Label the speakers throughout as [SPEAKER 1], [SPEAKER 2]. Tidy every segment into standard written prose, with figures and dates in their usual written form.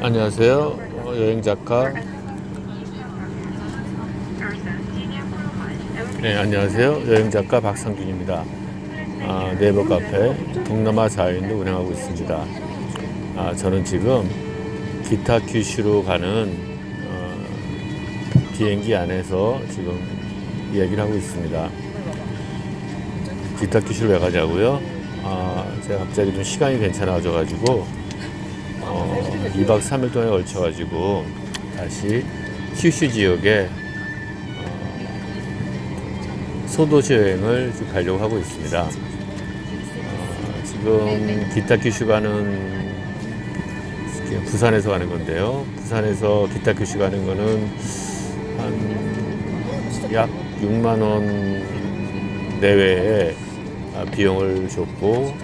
[SPEAKER 1] 안녕하세요. 여행작가. 네, 안녕하세요. 여행작가 박상준입니다. 네이버 카페 동남아 자유인도 운영하고 있습니다. 저는 지금 기타 큐슈로 가는 비행기 안에서 지금 이야기를 하고 있습니다. 기타 큐슈로 왜 가냐고요? 제가 갑자기 좀 시간이 괜찮아져가지고 2박 3일 동안에 걸쳐가지고 다시 큐슈 지역에 소도시 여행을 가려고 하고 있습니다. 지금 기타 큐슈 가는 부산에서 가는 건데요. 부산에서 기타 큐슈 가는 거는 한 약 6만 원 내외의 비용을 줬고,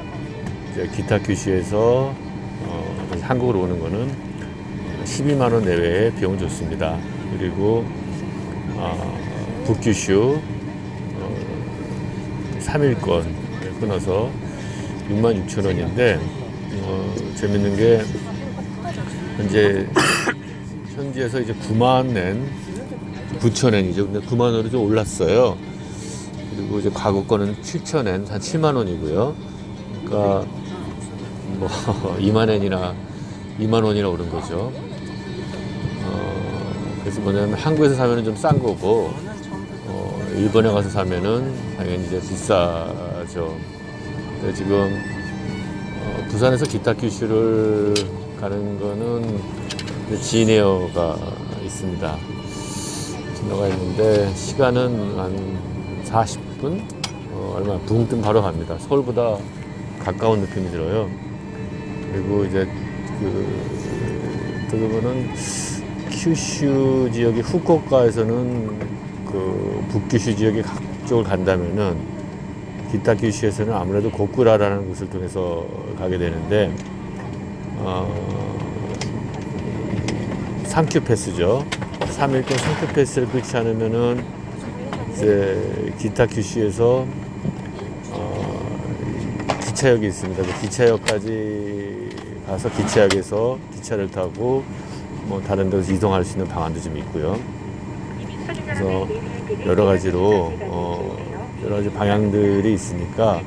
[SPEAKER 1] 이제 기타 큐슈에서 한국으로 오는 거는 12만 원 내외의 비용을 줬습니다. 그리고 북큐슈 3일권 끊어서 6만 6천 원인데 재밌는 게 현지에서 이제 9만 엔, 9천 엔이죠. 근데 9만 원으로 좀 올랐어요. 그리고 이제 과거 거는 7천 엔, 한 7만 원이고요. 그러니까 뭐 2만 엔이나 2만 원이나 오른 거죠. 그래서 뭐냐면 한국에서 사면은 좀 싼 거고, 일본에 가서 사면은 당연히 이제 비싸죠. 근데 지금 부산에서 기타 큐슈를 가는 거는 진에어가 있습니다. 진에어가 있는데 시간은 한 40분? 얼마 붕 바로 갑니다. 서울보다 가까운 느낌이 들어요. 그리고 이제 어떻게 보면 큐슈 지역이 후쿠오카에서는 북큐슈 지역에 그쪽을 간다면은 기타 큐슈에서는 아무래도 고쿠라라는 곳을 통해서 가게 되는데 3큐 패스죠. 3일권 3큐 패스를 끊지 않으면은 이제 기타 큐슈에서 기차역이 있습니다. 그 기차역까지 가서 기차역에서 기차를 타고 뭐 다른 데서 이동할 수 있는 방안도 좀 있고요. 그래서 여러 가지로 여러 가지 방향들이 있으니까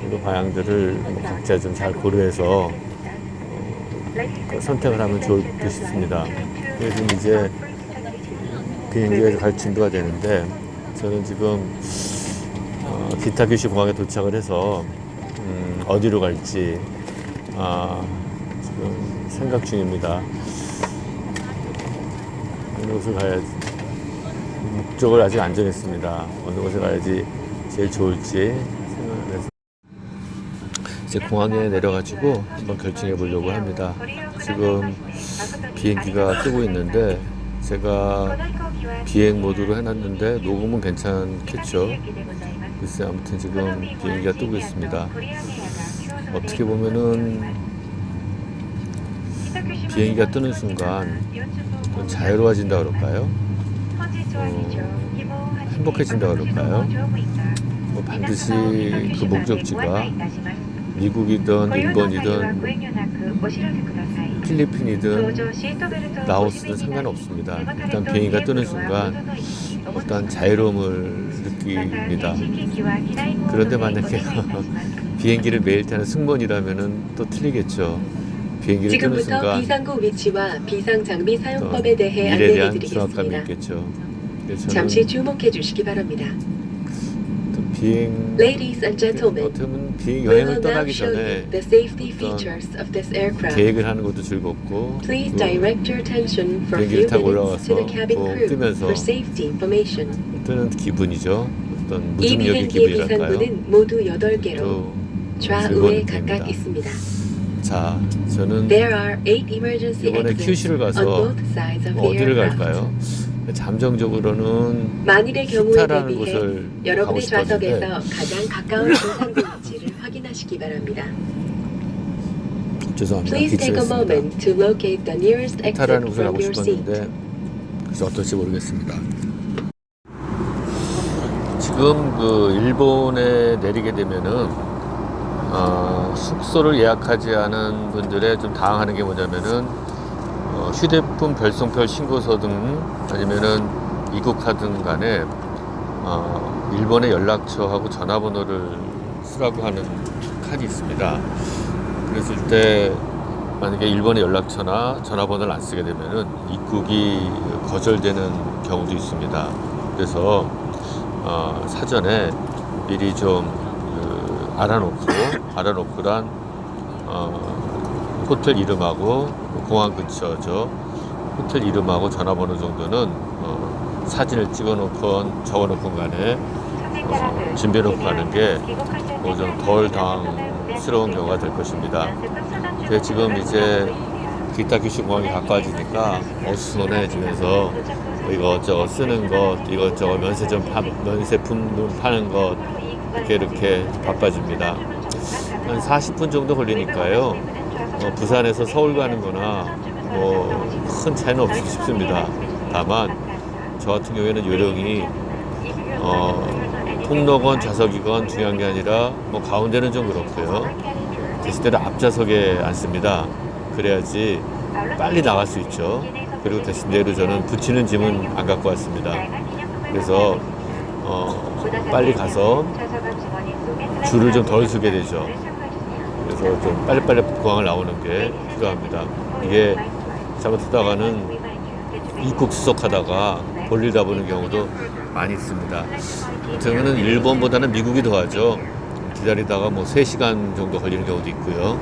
[SPEAKER 1] 그 방향들을 뭐 각자 좀 잘 고려해서 선택을 하면 좋을 듯 싶습니다. 그래서 이제 비행기가 갈 준비가 되는데, 저는 지금 기타 큐슈 공항에 도착을 해서 어디로 갈지 지금 생각 중입니다. 어느 곳을 가야지, 목적을 아직 안 정했습니다. 어느 곳에 가야지 제일 좋을지 생각을 해서 이제 공항에 내려가지고 한번 결정해 보려고 합니다. 지금 비행기가 뜨고 있는데 제가 비행 모드로 해놨는데 녹음은 괜찮겠죠. 글쎄, 아무튼 지금 비행기가 뜨고 있습니다. 어떻게 보면은 비행기가 뜨는 순간 좀 자유로워진다 그럴까요? 행복해진다 그럴까요? 뭐 반드시 그 목적지가 미국이든 일본이든 필리핀이든 라오스든 상관없습니다. 일단 비행기가 뜨는 순간 어떤 자유로움을 느낍니다. 그런데 만약에 비행기를 매일 타는 승무원이라면은 또 틀리겠죠. 비행기를 뜨는 순간
[SPEAKER 2] 비상구 위치와 비상 장비 사용법에 대해
[SPEAKER 1] 일에 대한
[SPEAKER 2] 안내해
[SPEAKER 1] 중압감이
[SPEAKER 2] 드리겠습니다.
[SPEAKER 1] 있겠죠.
[SPEAKER 2] 잠시 주목해 주시기 바랍니다.
[SPEAKER 1] 비행
[SPEAKER 2] Ladies and gentlemen,
[SPEAKER 1] 어떻게 보면 비행
[SPEAKER 2] we
[SPEAKER 1] 여행을
[SPEAKER 2] will now
[SPEAKER 1] 떠나기
[SPEAKER 2] show
[SPEAKER 1] 전에
[SPEAKER 2] you the safety
[SPEAKER 1] 어떤
[SPEAKER 2] features of this aircraft.
[SPEAKER 1] 계획을 하는 것도 즐겁고,
[SPEAKER 2] Please direct your attention for a
[SPEAKER 1] 비행기를
[SPEAKER 2] few
[SPEAKER 1] 타고
[SPEAKER 2] minutes to the
[SPEAKER 1] 올라가서
[SPEAKER 2] cabin
[SPEAKER 1] 또
[SPEAKER 2] crew
[SPEAKER 1] 뜨면서
[SPEAKER 2] for safety information.
[SPEAKER 1] 뜨는 기분이죠. 어떤
[SPEAKER 2] 이
[SPEAKER 1] 무중력의
[SPEAKER 2] 비행기의
[SPEAKER 1] 기분이랄까요.
[SPEAKER 2] 비상구는 모두 8개로
[SPEAKER 1] 또
[SPEAKER 2] 좌우에
[SPEAKER 1] 즐거운
[SPEAKER 2] 각각
[SPEAKER 1] 느낌입니다.
[SPEAKER 2] 있습니다.
[SPEAKER 1] 자, 저는
[SPEAKER 2] There are 8 emergency
[SPEAKER 1] 이번에
[SPEAKER 2] exits
[SPEAKER 1] 큐슈를
[SPEAKER 2] on
[SPEAKER 1] 가서
[SPEAKER 2] both sides of the
[SPEAKER 1] 어디를
[SPEAKER 2] aircraft.
[SPEAKER 1] 갈까요? 잠정적으로는
[SPEAKER 2] 만일의 경우에
[SPEAKER 1] 히타라는
[SPEAKER 2] 대비해
[SPEAKER 1] 곳을 가고
[SPEAKER 2] 여러분의
[SPEAKER 1] 싶었는데,
[SPEAKER 2] 좌석에서 가장 가까운 비상구 위치를 확인하시기 바랍니다.
[SPEAKER 1] 죄송합니다.
[SPEAKER 2] Please take a
[SPEAKER 1] 기침했습니다.
[SPEAKER 2] moment to locate the nearest exit
[SPEAKER 1] 히타라는 곳을
[SPEAKER 2] from
[SPEAKER 1] 가고
[SPEAKER 2] your seat.
[SPEAKER 1] 싶었는데 그래서 어떨지 모르겠습니다. 지금 일본에 내리게 되면은 숙소를 예약하지 않은 분들의 좀 당황하는 게 뭐냐면은 휴대폰 별송별 신고서든 아니면은 입국하든 간에 일본의 연락처하고 전화번호를 쓰라고 하는 칸이 있습니다. 그랬을 때 만약에 일본의 연락처나 전화번호를 안 쓰게 되면은 입국이 거절되는 경우도 있습니다. 그래서 사전에 미리 좀 알아놓고란 호텔 이름하고 공항 근처죠. 호텔 이름하고 전화번호 정도는 사진을 찍어놓건 적어놓건 간에 준비해놓고 가는 게 뭐 좀 덜 당스러운 경우가 될 것입니다. 지금 이제 기타큐슈 공항이 가까워지니까 어수선해지면서 이것저것 쓰는 것, 이것저것 면세품 파는 것 이렇게 바빠집니다. 한 40분 정도 걸리니까요. 부산에서 서울 가는 거나 뭐 큰 차이는 없을 싶습니다. 다만 저 같은 경우에는 요령이 통로건 좌석이건 중요한 게 아니라 뭐 가운데는 좀 그렇고요. 대신대로 앞좌석에 앉습니다. 그래야지 빨리 나갈 수 있죠. 그리고 대신대로 저는 붙이는 짐은 안 갖고 왔습니다. 그래서 빨리 가서 줄을 좀 덜 서게 되죠. 그래서 좀 빨리빨리 공항을 나오는 게 필요합니다. 이게 잘못하다가는 입국 수속하다가 볼일 다 보는 경우도 많이 있습니다. 저는 일본보다는 미국이 더하죠. 기다리다가 뭐 3시간 정도 걸리는 경우도 있고요.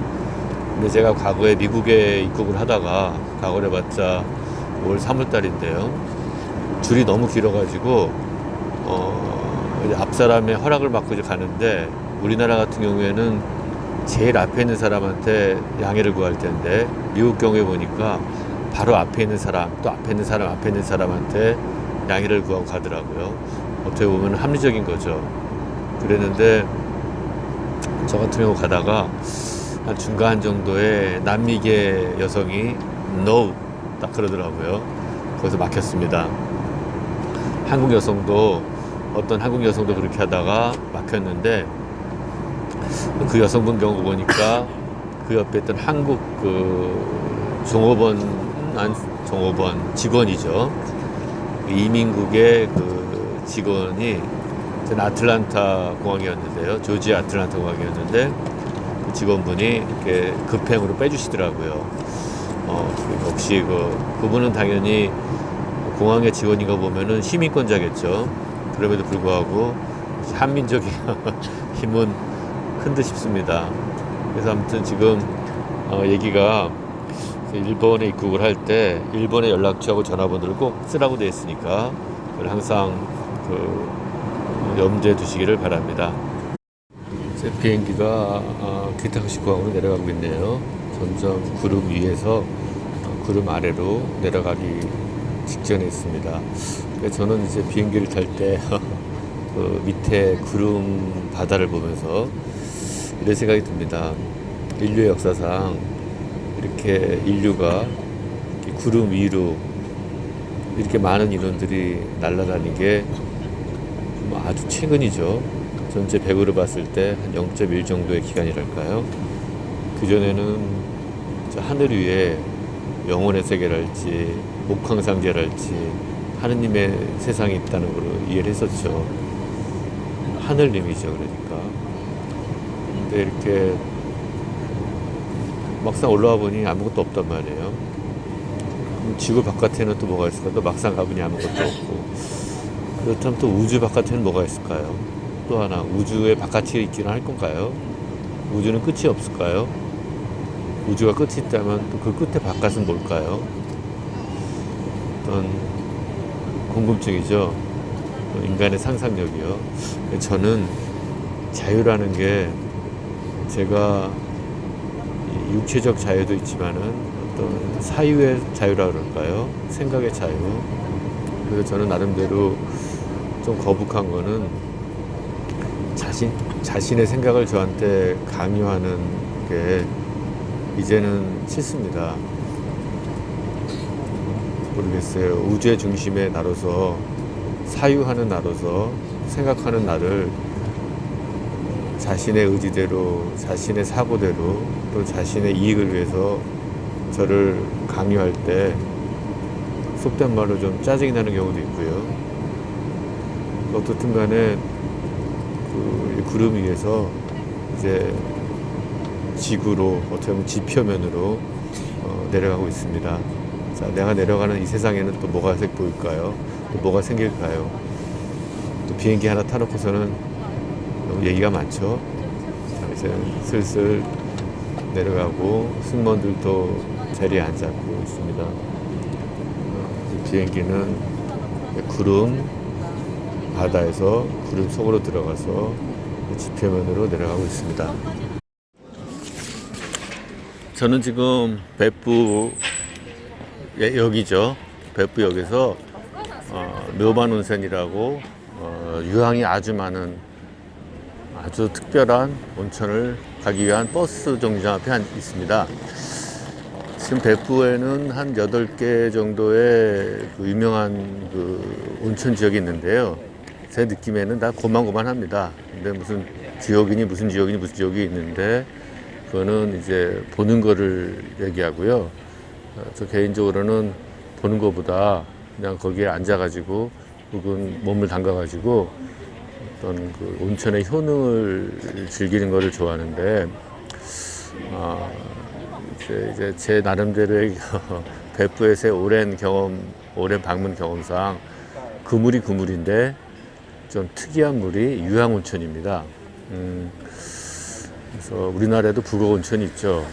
[SPEAKER 1] 근데 제가 과거에 미국에 입국을 하다가 과거를 해봤자 5월 3월달인데요. 줄이 너무 길어가지고 앞 사람의 허락을 받고 이제 가는데 우리나라 같은 경우에는 제일 앞에 있는 사람한테 양해를 구할 텐데 미국 경우에 보니까 바로 앞에 있는 사람, 또 앞에 있는 사람, 앞에 있는 사람한테 양해를 구하고 가더라고요. 어떻게 보면 합리적인 거죠. 그랬는데 저 같은 경우 가다가 한 중간 정도의 남미계 여성이 No 딱 그러더라고요. 거기서 막혔습니다. 어떤 한국 여성도 그렇게 하다가 막혔는데 그 여성분 경우 보니까 그 옆에 있던 한국 종업원 직원이죠. 이민국의 그 직원이 저는 아틀란타 공항이었는데요. 조지아 아틀란타 공항이었는데 그 직원분이 이렇게 급행으로 빼주시더라고요. 역시 그분은 당연히 공항의 직원인 거 보면은 시민권자겠죠. 그럼에도 불구하고 한민족의 힘은 큰 듯 싶습니다. 그래서 아무튼 지금 얘기가 일본에 입국을 할 때 일본의 연락처하고 전화번호를 꼭 쓰라고 되어 있으니까 그걸 항상 염두에 두시기를 바랍니다. 제 비행기가 기타쿠시 공항으로 내려가고 있네요. 점점 구름 위에서 구름 아래로 내려가기 직전에 있습니다. 저는 이제 비행기를 탈 때 그 밑에 구름 바다를 보면서 이런 생각이 듭니다. 인류의 역사상 이렇게 인류가 구름 위로 이렇게 많은 인원들이 날아다닌 게 아주 최근이죠. 전체 배후로 봤을 때 한 0.1 정도의 기간이랄까요. 그전에는 하늘 위에 영혼의 세계랄지 목황상제랄지 하느님의 세상이 있다는 걸로 이해를 했었죠. 하늘님이죠. 그러니까 근데 이렇게 막상 올라와 보니 아무것도 없단 말이에요. 지구 바깥에는 또 뭐가 있을까? 또 막상 가보니 아무것도 없고. 그렇다면 또 우주 바깥에는 뭐가 있을까요? 또 하나, 우주의 바깥이 있기는 할 건가요? 우주는 끝이 없을까요? 우주가 끝이 있다면 또 그 끝에 바깥은 뭘까요? 어떤 궁금증이죠. 인간의 상상력이요. 저는 자유라는 게 제가 육체적 자유도 있지만은 어떤 사유의 자유라 그럴까요? 생각의 자유. 그래서 저는 나름대로 좀 거북한 거는 자신의 생각을 저한테 강요하는 게 이제는 싫습니다. 모르겠어요. 우주의 중심에 나로서 사유하는 나로서 생각하는 나를 자신의 의지대로, 자신의 사고대로, 또 자신의 이익을 위해서 저를 강요할 때 속된 말로 좀 짜증이 나는 경우도 있고요. 어떻든 간에 그 구름 위에서 이제 지구로, 어떻게 보면 지표면으로 내려가고 있습니다. 자, 내가 내려가는 이 세상에는 또 뭐가 보일까요? 또 뭐가 생길까요? 또 비행기 하나 타놓고서는 너무 얘기가 많죠. 자, 이제 슬슬 내려가고 승무원들도 자리에 앉았고 있습니다. 이 비행기는 구름 바다에서 구름 속으로 들어가서 지표면으로 내려가고 있습니다. 저는 지금別府역이죠.別府역에서 묘반 온천이라고 유황이 아주 많은 아주 특별한 온천을 가기 위한 버스 정류장 앞에 있습니다. 지금別府에는 한 8개 정도의 그 유명한 그 온천 지역이 있는데요. 제 느낌에는 다 고만고만합니다. 근데 무슨 지역이니 무슨 지역이니 무슨 지역이 있는데 그거는 이제 보는 거를 얘기하고요. 저 개인적으로는 보는 것보다 그냥 거기에 앉아가지고 혹은 몸을 담가가지고 어떤 그 온천의 효능을 즐기는 거를 좋아하는데 이제 제 나름대로의別府에서의 오랜 방문 경험상 그 물인데 좀 특이한 물이 유황온천입니다. 그래서 우리나라에도 북어온천이 있죠.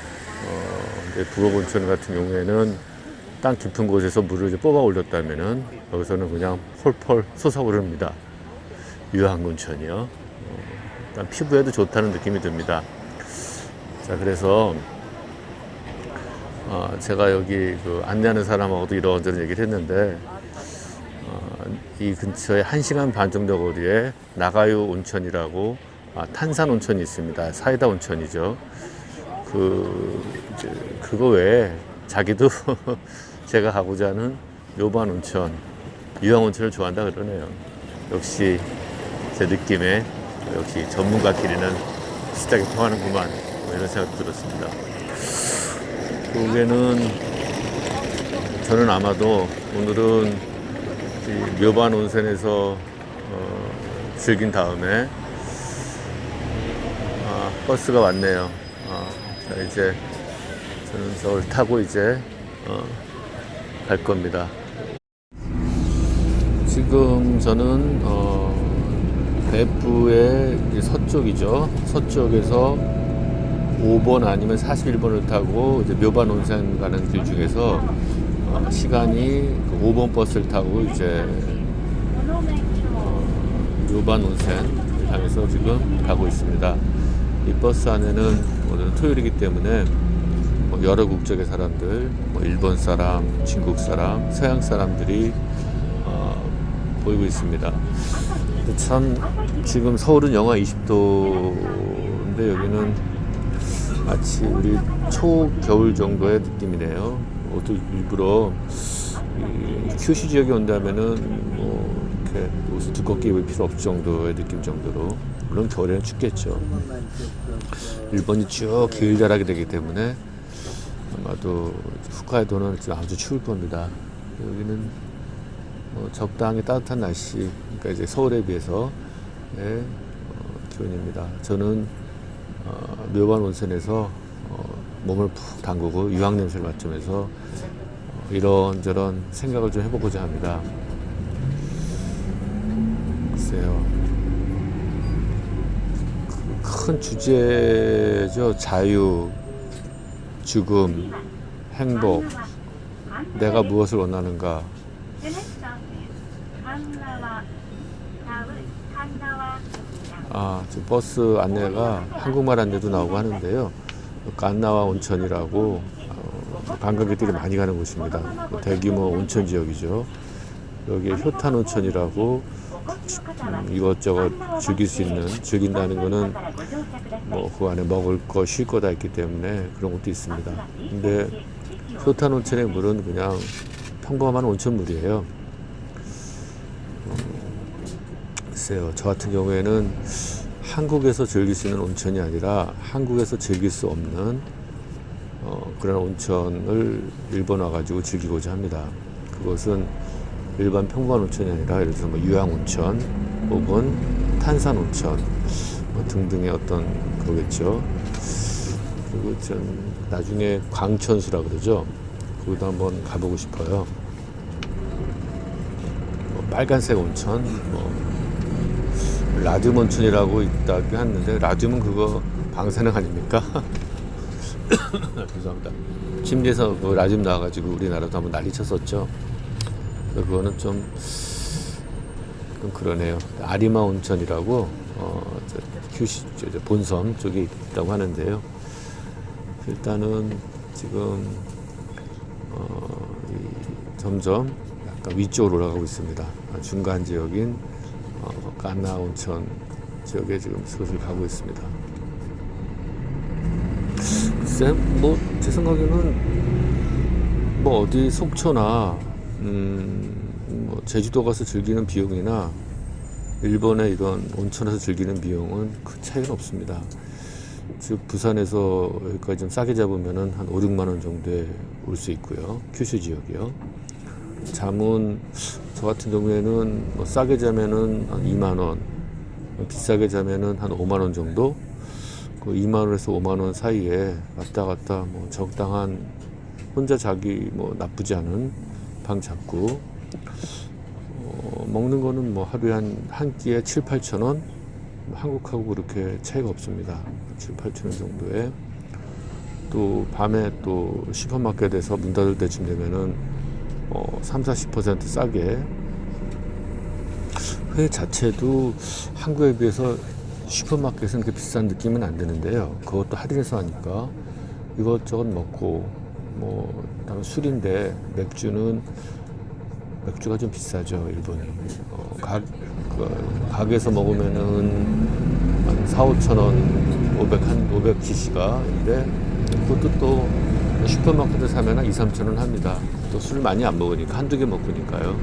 [SPEAKER 1] 근데 북어온천 같은 경우에는 땅 깊은 곳에서 물을 이제 뽑아 올렸다면은 여기서는 그냥 펄펄 솟아오릅니다. 유황온천이요. 일단 피부에도 좋다는 느낌이 듭니다. 자, 그래서 제가 여기 그 안내하는 사람하고도 이런저런 얘기를 했는데 이 근처에 1시간 반 정도 거리에 나가요 온천이라고 탄산 온천이 있습니다. 사이다 온천이죠. 그거 외에 자기도 제가 가고자 하는 묘반 온천, 유황 온천을 좋아한다 그러네요. 역시 제 느낌에 역시 전문가끼리는 비슷하게 통하는구만, 뭐 이런 생각도 들었습니다. 결국에는 저는 아마도 오늘은 이 묘반 온천에서 즐긴 다음에 버스가 왔네요. 자, 이제 저는 저를 타고 이제 갈 겁니다. 지금 저는別府의 서쪽이죠. 서쪽에서 5번 아니면 41번을 타고 이제 묘반 온천 가는 길 중에서 시간이 5번 버스를 타고 이제 묘반 온천을 향해서 지금 가고 있습니다. 이 버스 안에는 오늘 토요일이기 때문에 여러 국적의 사람들, 일본 사람, 중국 사람, 서양 사람들이 보이고 있습니다. 참 지금 서울은 영하 20도인데 여기는 마치 우리 초겨울 정도의 느낌이네요. 또 일부러 큐슈 지역에 온다면은 이렇게 옷을 두껍게 입을 필요 없을 정도의 느낌 정도로, 물론 겨울에는 춥겠죠. 일본이 쭉 길다랗게 되기 때문에 아마도 홋카이도는 아주 추울 겁니다. 여기는 적당히 따뜻한 날씨, 그러니까 이제 서울에 비해서의 기온입니다. 저는 묘반 온천에서 몸을 푹 담그고 유황 냄새를 맡으면서 이런저런 생각을 좀 해보고자 합니다. 글쎄요, 큰 주제죠. 자유, 죽음, 행복, 내가 무엇을 원하는가. 지금 버스 안내가 한국말 안내도 나오고 하는데요. 간나와 온천이라고 관광객들이 많이 가는 곳입니다. 대규모 온천 지역이죠. 여기에 효탄 온천이라고 이것저것 즐긴다는 거는 그 안에 먹을 거, 쉴 거 다 있기 때문에 그런 것도 있습니다. 근데 효탄 온천의 물은 그냥 평범한 온천물이에요. 글쎄요, 저 같은 경우에는 한국에서 즐길 수 있는 온천이 아니라 한국에서 즐길 수 없는 그런 온천을 일본 와가지고 즐기고자 합니다. 그것은 일반 평범한 온천이 아니라 예를 들어서 뭐 유황 온천 혹은 탄산 온천 뭐 등등의 어떤 그거겠죠. 그리고 전 나중에 광천수라 그러죠. 거기도 한번 가보고 싶어요. 뭐 빨간색 온천, 뭐 라듐 온천이라고 있다고 하는데 라듐은 그거 방사능 아닙니까? 죄송합니다. 침대에서 그 라듐 나와가지고 우리나라도 한번 난리 쳤었죠. 그거는 좀 그러네요. 아리마 온천이라고 규시 본섬 쪽에 있다고 하는데요. 일단은 지금 점점 약간 위쪽으로 올라가고 있습니다. 중간 지역인 깐나 온천 지역에 지금 슬슬 가고 있습니다. 글쎄, 뭐 제 생각에는 뭐 어디 속초나 뭐 제주도 가서 즐기는 비용이나 일본의 이런 온천에서 즐기는 비용은 큰 차이는 없습니다. 즉 부산에서 여기까지 좀 싸게 잡으면은 한 5, 6만 원 정도에 올 수 있고요. 큐슈 지역이요. 잠은 저 같은 경우에는 뭐 싸게 자면은 한 2만 원, 비싸게 자면은 한 5만 원 정도. 그 2만 원에서 5만 원 사이에 왔다 갔다 뭐 적당한 혼자 자기 뭐 나쁘지 않은 방 잡고 먹는 거는 뭐 하루에 한 끼에 7, 8천 원. 한국하고 그렇게 차이가 없습니다. 7, 8천 원 정도에. 또 밤에 또 슈퍼마켓에서 문 닫을 때쯤 되면은 3, 40% 싸게. 회 자체도 한국에 비해서 슈퍼마켓은 그렇게 비싼 느낌은 안 드는데요. 그것도 할인해서 하니까 이것저것 먹고 뭐 다음에 술인데 맥주가 좀 비싸죠, 일본이. 가게에서 먹으면은 한 4, 5천 원, 500cc가인데 그것도 또 슈퍼마켓에 사면 한 2, 3천 원 합니다. 또 술 많이 안 먹으니까 한두 개 먹으니까요.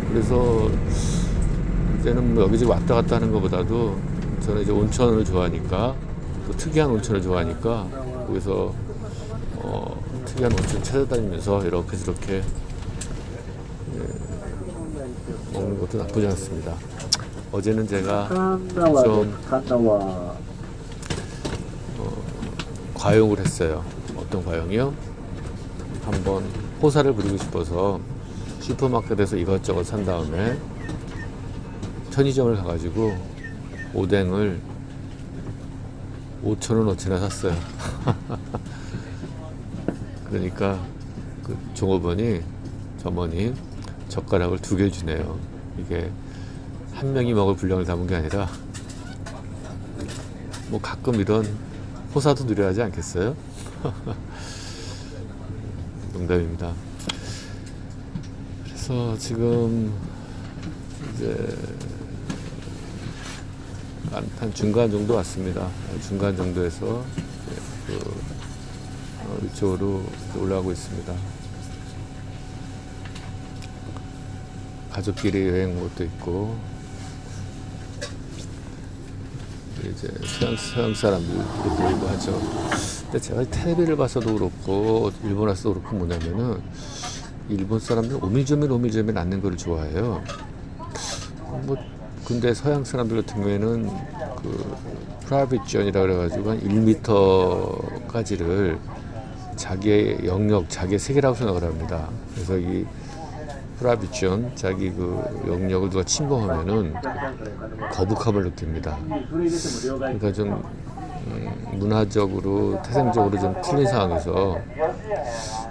[SPEAKER 1] 그래서 이제는 뭐 여기저기 왔다 갔다 하는 것보다도 저는 이제 온천을 좋아하니까 또 특이한 온천을 좋아하니까 거기서 특이한 온천 찾아다니면서 이렇게 저렇게 먹는 것도 나쁘지 않습니다. 어제는 제가 좀 과용을 했어요. 어떤 과용이요? 한번 호사를 부리고 싶어서 슈퍼마켓에서 이것저것 산 다음에 편의점을 가가지고 오뎅을 5,000원어치나 샀어요. 그러니까 그 종업원이 점원이 젓가락을 2개를 주네요. 이게 한 명이 먹을 분량을 담은 게 아니라 뭐 가끔 이런 호사도 누려야 하지 않겠어요? 농담입니다. 그래서 지금 이제 한 중간 정도 왔습니다. 중간 정도에서 이쪽으로 올라가고 있습니다. 가족끼리 여행 온 것도 있고 이제 서양 사람들이 보이고 하죠. 근데 제가 텔레비를 봐서도 그렇고 일본 와서도 그렇고 뭐냐면은 일본 사람들은 오밀조밀 않는 걸 좋아해요. 뭐 근데 서양 사람들 같은 경우에는 그 프라이빗 존이라 그래가지고 한 1m까지를 자기의 영역, 자기의 세계라고 생각을 합니다. 그래서 이 프라이빗 존, 자기 그 영역을 누가 침범하면은 거북함을 느낍니다. 그러니까 좀 문화적으로, 태생적으로 좀 틀린 상황에서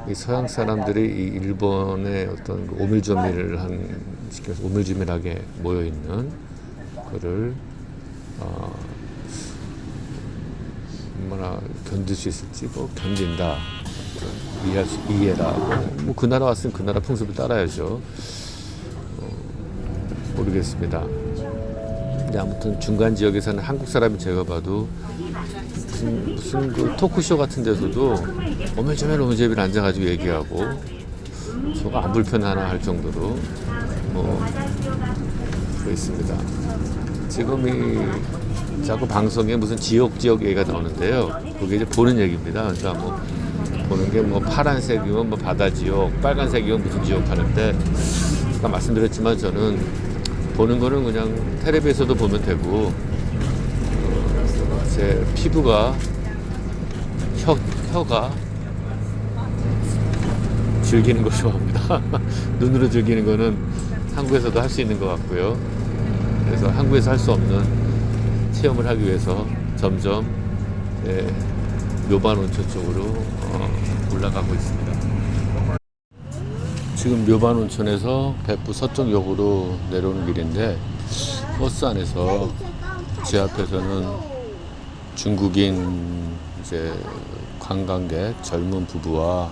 [SPEAKER 1] 이 서양 사람들이 이 일본의 어떤 그 오밀조밀하게 모여 있는 거를 얼마나 견딜 수 있을지 뭐 견딘다, 이해라. 뭐 그 나라 왔으면 그 나라 풍습을 따라야죠. 모르겠습니다. 근데 아무튼 중간 지역에서는 한국 사람이 제가 봐도 무슨 그 토크쇼 같은 데서도 오밀조밀 앉아가지고 얘기하고 저거 안 불편하나 할 정도로 뭐 그렇습니다. 지금 이 자꾸 방송에 무슨 지역 얘기가 나오는데요. 그게 이제 보는 얘기입니다. 그러니까 뭐 보는 게 뭐 파란색이면 뭐 바다 지역, 빨간색이면 무슨 지역 하는데, 아까 말씀드렸지만 저는 보는 거는 그냥 텔레비에서도 보면 되고, 제 피부가 혀가 즐기는 걸 좋아합니다. 눈으로 즐기는 거는 한국에서도 할 수 있는 것 같고요. 그래서 한국에서 할 수 없는 체험을 하기 위해서 점점 묘반 온천 쪽으로 올라가고 있습니다. 지금 묘반 온천에서別府서쪽역으로 내려오는 길인데, 버스 안에서 제 앞에서는 중국인 이제 관광객 젊은 부부와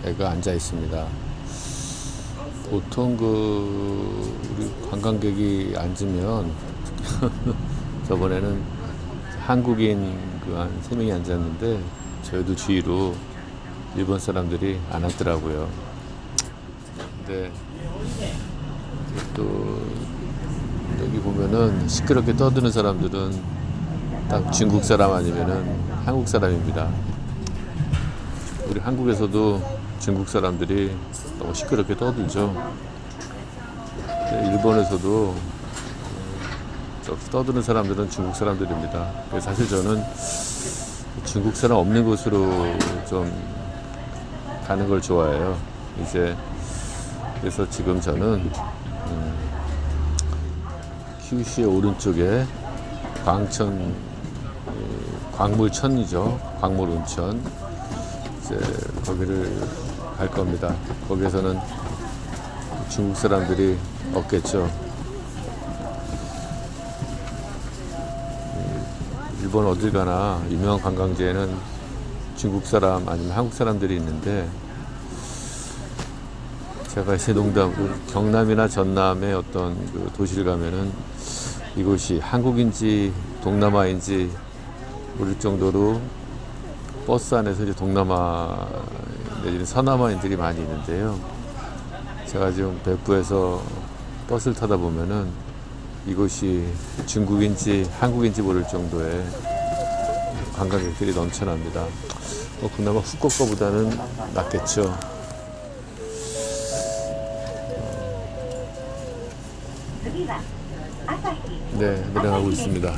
[SPEAKER 1] 애가 앉아 있습니다. 보통 우리 관광객이 앉으면 저번에는 한국인 한 3명이 앉았는데 저희도 주위로 일본 사람들이 안 앉더라고요. 근데 또 여기 보면은 시끄럽게 떠드는 사람들은 딱 중국 사람 아니면은 한국 사람입니다. 우리 한국에서도 중국 사람들이 너무 시끄럽게 떠들죠. 일본에서도 떠드는 사람들은 중국 사람들입니다. 사실 저는 중국 사람 없는 곳으로 좀 가는 걸 좋아해요. 그래서 지금 저는 큐슈의 오른쪽에 광물천이죠. 광물온천. 이제 거기를 갈 겁니다. 거기에서는 중국 사람들이 없겠죠. 일본 어딜 가나 유명한 관광지에는 중국 사람 아니면 한국 사람들이 있는데, 제가 이제 농담으로 경남이나 전남의 어떤 그 도시를 가면은 이곳이 한국인지 동남아인지 모를 정도로 버스 안에서 이제 동남아 내지는 서남아인들이 많이 있는데요. 제가 지금別府에서 버스를 타다 보면은 이곳이 중국인지 한국인지 모를 정도의 관광객들이 넘쳐납니다. 그나마 후쿠오카 거보다는 낫겠죠. 네, 내려가고 있습니다.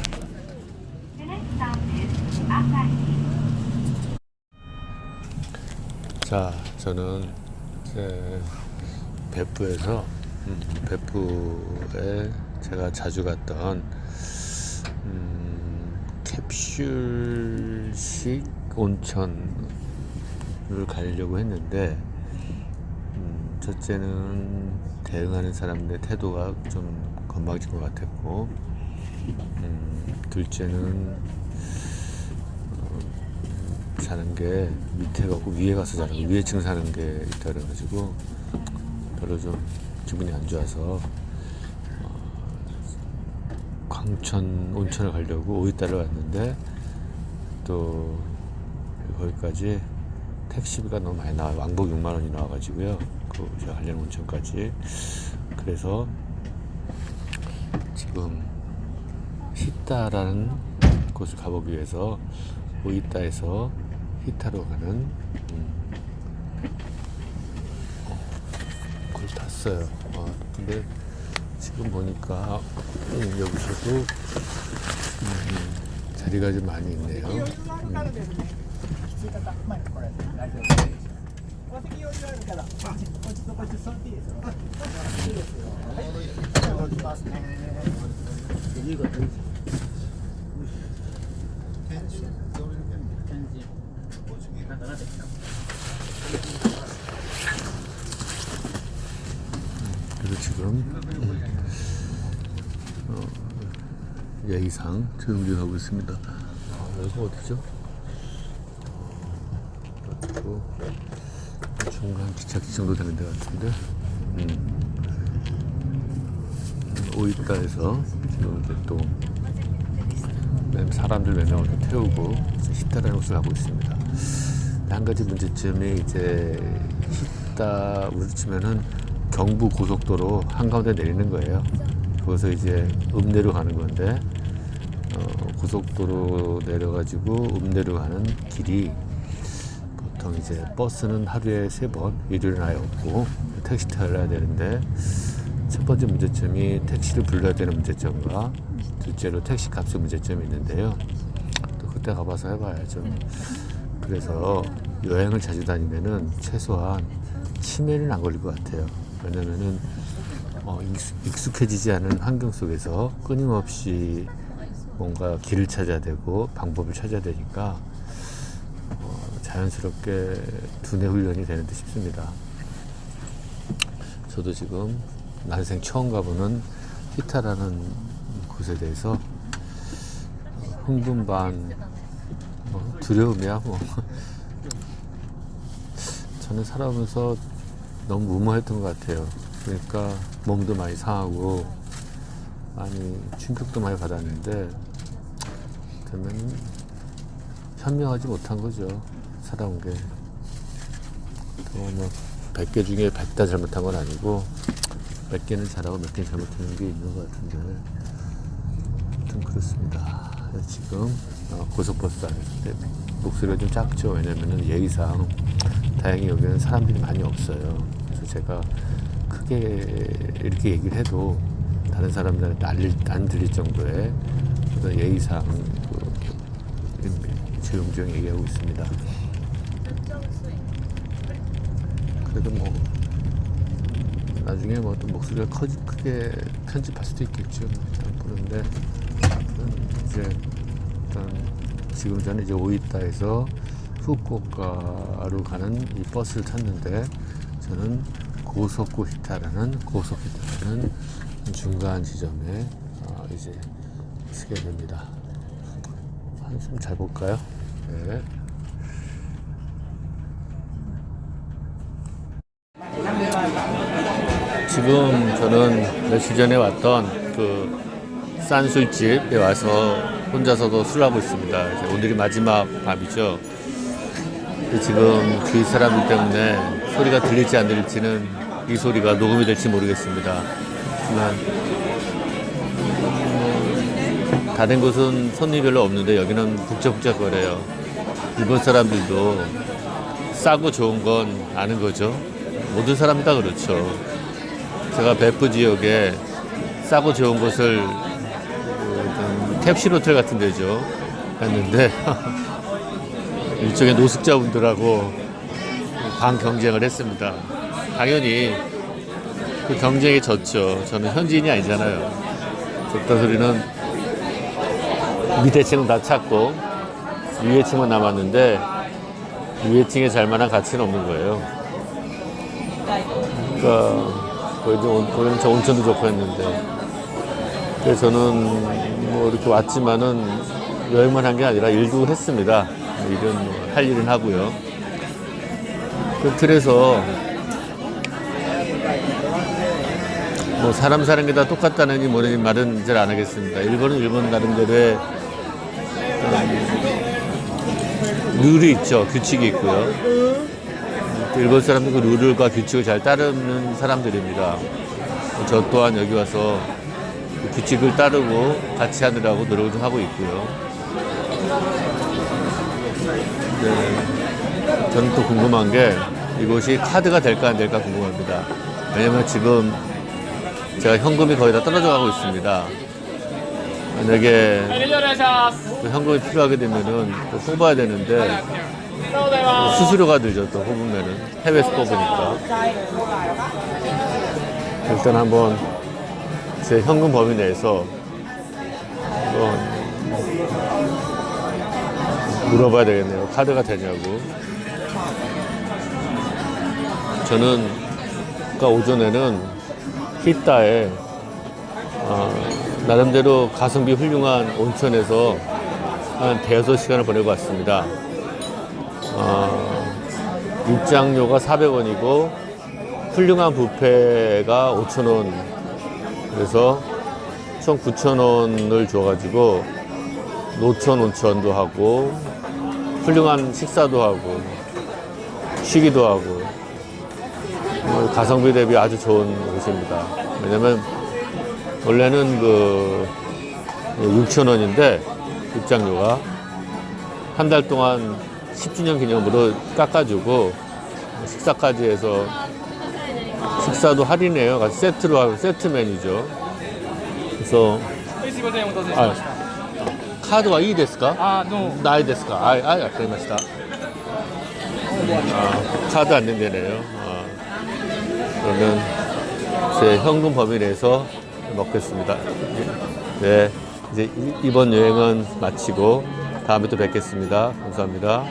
[SPEAKER 1] 자, 저는別府에서別府에 제가 자주 갔던 캡슐식 온천을 가려고 했는데, 첫째는 대응하는 사람들의 태도가 좀 건방진 것 같았고, 둘째는 사는 게 밑에 가고 위에 가서 자는 거, 위에 층 사는 게 있다 그래가지고 별로 좀 기분이 안 좋아서 광천 온천을 가려고 오이따를 왔는데, 또 거기까지 택시비가 너무 많이 나와요. 왕복 6만 원이 나와가지고요. 제가 가려는 온천까지. 그래서 지금 히타라는 곳을 가보기 위해서 오이따에서 히타로 가는 그걸 탔어요. 근데 지금 보니까 여기서도 자리가 좀 많이 있네요. 그래서 지금 예의상 조용히 가고 있습니다. 여기가 어디죠? 그리고 중간 기차기 정도 되는 데 같은데, 오이따에서 지금 이제 또 사람들 몇 명을 태우고 히타라는 곳을 가고 있습니다. 한 가지 문제점이 이제 히타로 치면은 경부 고속도로 한가운데 내리는 거예요. 거기서 이제 읍내로 가는 건데, 고속도로 내려가지고 읍내로 가는 길이 보통 이제 버스는 하루에 3번, 일요일은 아예 없고 택시 타야 되는데 첫 번째 문제점이 택시를 불러야 되는 문제점과 둘째로 택시 값의 문제점이 있는데요. 또 그때 가봐서 해봐야죠. 그래서 여행을 자주 다니면은 최소한 치매는 안 걸릴 것 같아요. 왜냐면은 익숙해지지 않은 환경 속에서 끊임없이 뭔가 길을 찾아야 되고 방법을 찾아야 되니까 자연스럽게 두뇌 훈련이 되는 듯 싶습니다. 저도 지금 난생 처음 가보는 히타라는 곳에 대해서 흥분 반 두려움이야 뭐. 저는 살아오면서 너무 무모했던 것 같아요. 그러니까 몸도 많이 상하고 많이 충격도 많이 받았는데 그러면 현명하지 못한 거죠. 살아온 게. 뭐 100개 중에 100 다 잘못한 건 아니고 몇 개는 잘하고 몇 개는 잘못하는 게 있는 것 같은데 아무튼 그렇습니다. 지금 고속버스 안에서 목소리가 좀 작죠. 왜냐면은 예의상 다행히 여기는 사람들이 많이 없어요. 그래서 제가 크게 이렇게 얘기를 해도 다른 사람들한테 안 들릴 정도의 어떤 예의상 조용조용 얘기하고 있습니다. 그래도 뭐 나중에 뭐 또 목소리가 크게 편집할 수도 있겠죠. 그런데 이제 일단 지금 저는 이제 오이타에서 후쿠오카로 가는 이 버스를 탔는데 저는 고속구 히타라는 중간 지점에 이제 서게 됩니다. 한숨 잘 볼까요? 네. 지금 저는 며칠 전에 왔던 그 싼 술집에 와서 혼자서도 술하고 있습니다. 오늘이 마지막 밤이죠. 지금 주위 사람들 때문에 소리가 들릴지 안 들릴지는 이 소리가 녹음이 될지 모르겠습니다. 하지만 다른 곳은 손님이 별로 없는데 여기는 북적북적거려요. 일본 사람들도 싸고 좋은 건 아는 거죠. 모든 사람이 다 그렇죠. 제가 베프 지역에 싸고 좋은 곳을 캡슐 호텔 같은 데죠. 갔는데 일종의 노숙자분들하고 방 경쟁을 했습니다. 당연히 그 경쟁에 졌죠. 저는 현지인이 아니잖아요. 졌다 소리는 밑에 층은 다 찼고 위에 층만 남았는데 위에 층에 잘 만한 가치는 없는 거예요. 그러니까 거기는 저 온천도 좋고 했는데 그래서 저는 뭐 이렇게 왔지만은 여행만 한 게 아니라 일도 했습니다. 일은 할 일은 하고요. 그 틀에서 뭐 사람 사는 게 다 똑같다는 뭐는 말은 잘 안 하겠습니다. 일본은 일본 나름대로의 룰이 있죠. 규칙이 있고요. 일본 사람들 그 룰과 규칙을 잘 따르는 사람들입니다. 저 또한 여기 와서 그 규칙을 따르고 같이 하느라고 노력을 좀 하고 있고요. 네, 저는 또 궁금한 게 이곳이 카드가 될까 안 될까 궁금합니다. 왜냐면 지금 제가 현금이 거의 다 떨어져 가고 있습니다. 만약에 그 현금이 필요하게 되면은 또 뽑아야 되는데 수수료가 들죠. 또 뽑으면은 해외에서 뽑으니까. 일단 한번 제 현금 범위 내에서 물어봐야 되겠네요. 카드가 되냐고. 저는 아까 오전에는 히타에 나름대로 가성비 훌륭한 온천에서 한 대여섯 시간을 보내고 왔습니다. 입장료가 400원이고 훌륭한 뷔페가 5,000원. 그래서 총 9,000원을 줘가지고 노천 온천도 하고 훌륭한 식사도 하고 쉬기도 하고 가성비 대비 아주 좋은 곳입니다. 왜냐면 원래는 그 6,000원인데 입장료가. 한 달 동안 10주년 기념으로 깎아주고, 식사까지 해서, 식사도 할인해요. 같이 세트로 하고, 세트 메뉴죠. 그래서,
[SPEAKER 3] はい、すいません、お待たせしました。
[SPEAKER 1] 카드와 이ですか?
[SPEAKER 3] あ、の、
[SPEAKER 1] 나이 ですか? 아, 알겠습니다. 카드 안 된대네요. 그러면 제 현금 범위 내에서 먹겠습니다. 네, 이제 이번 여행은 마치고 다음에 또 뵙겠습니다. 감사합니다.